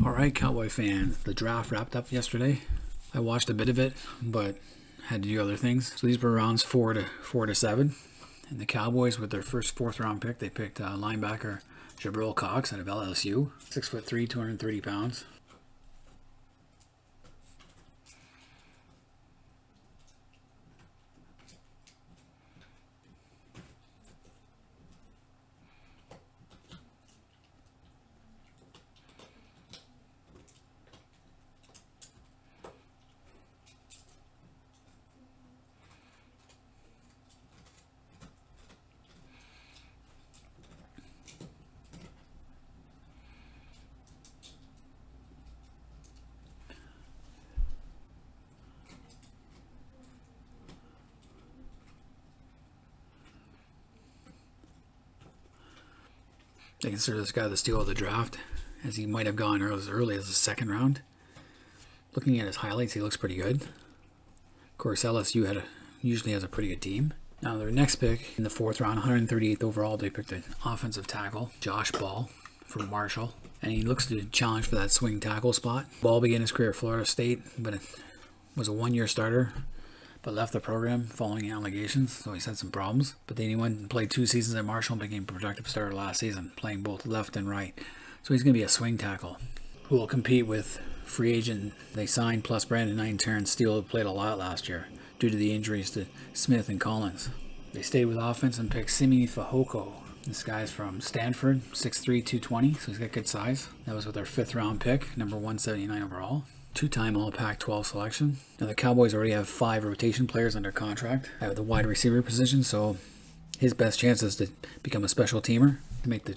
All right, Cowboy fans, the draft wrapped up yesterday. I watched a bit of it, but had to do other things. So these were rounds 4 to 7, and the Cowboys, with their first fourth-round pick, they picked linebacker Jibril Cox out of LSU, 6'3", 230 pounds. They consider this guy the steal of the draft, as he might have gone as early as the second round. Looking at his highlights, he looks pretty good. Of course, LSU usually has a pretty good team. Now, their next pick in the fourth round, 138th overall, they picked an offensive tackle, Josh Ball, from Marshall. And he looks to challenge for that swing tackle spot. Ball began his career at Florida State, but it was a one-year starter, but left the program following allegations, so he's had some problems. But then he went and played 2 seasons at Marshall and became a productive starter last season, playing both left and right. So he's going to be a swing tackle who will compete with free agent they signed, plus Brandon Knight and Terrence Steele, who played a lot last year due to the injuries to Smith and Collins. They stayed with offense and picked Simi Faku. This guy's from Stanford, 6'3", 220, so he's got good size. That was with their 5th round pick, number 179 overall. 2-time All-Pac-12 selection. Now the Cowboys already have 5 rotation players under contract at the wide receiver position, so his best chance is to become a special teamer to make the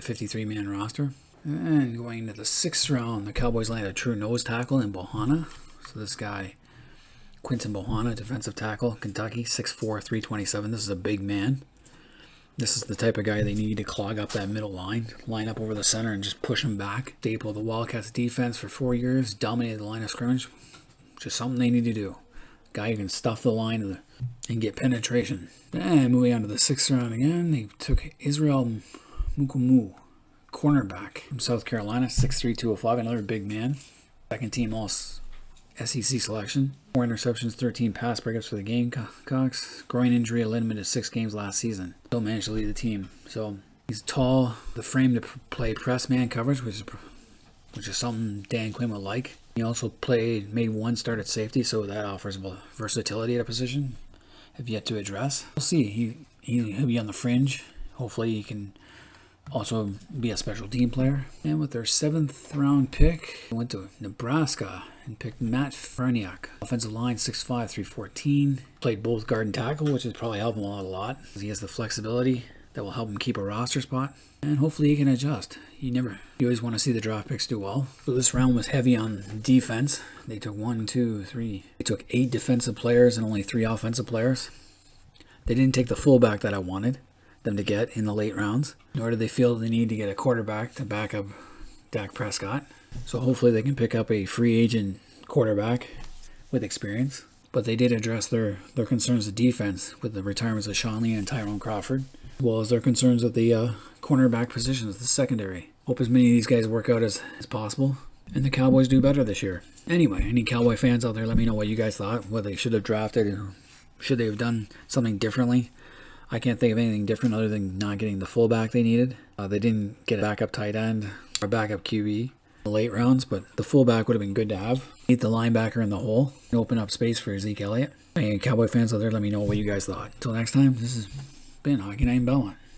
53-man roster. And going into the 6th round, the Cowboys landed a true nose tackle in Bohanna. So this guy, Bohanna, defensive tackle, Kentucky, 6'4", 327. This is a big man. This is the type of guy they need to clog up that middle line up over the center and just push him back. Staple the Wildcats defense for 4 years, dominated the line of scrimmage. Just something they need to do. Guy who can stuff the line and get penetration. And moving on to the 6th round again, they took Israel Mukumu, cornerback from South Carolina, 6'3", 205, another big man. Second team All-SEC selection. 4 interceptions, 13 pass breakups for the Gamecocks. Groin injury, limited to 6 games last season. Still managed to lead the team. So he's tall, the frame to play press man coverage, which is something Dan Quinn would like. He also made 1 start at safety, so that offers versatility at a position. Have yet to address. We'll see. He'll be on the fringe. Hopefully he can also be a special team player. And with their 7th round pick, they went to Nebraska and picked Matt Franiak. Offensive line, 6'5", 314. Played both guard and tackle, which has probably helped him a lot. He has the flexibility that will help him keep a roster spot. And hopefully he can adjust. You always want to see the draft picks do well. So this round was heavy on defense. They took 3. They took 8 defensive players and only 3 offensive players. They didn't take the fullback that I wanted them to get in the late rounds, nor did they feel the need to get a quarterback to back up Dak Prescott. So hopefully they can pick up a free agent quarterback with experience. But they did address their concerns of defense with the retirements of Sean Lee and Tyrone Crawford, as well as their concerns at the cornerback positions, the secondary. Hope as many of these guys work out as possible, and the Cowboys do better this year. Anyway, any Cowboy fans out there, let me know what you guys thought, whether they should have drafted, or should they have done something differently. I can't think of anything different other than not getting the fullback they needed. They didn't get a backup tight end or backup QB in the late rounds, but the fullback would have been good to have. Need the linebacker in the hole and open up space for Zeke Elliott. Any Cowboy fans out there, let me know what you guys thought. Until next time, this has been Hockey Night in Belmont.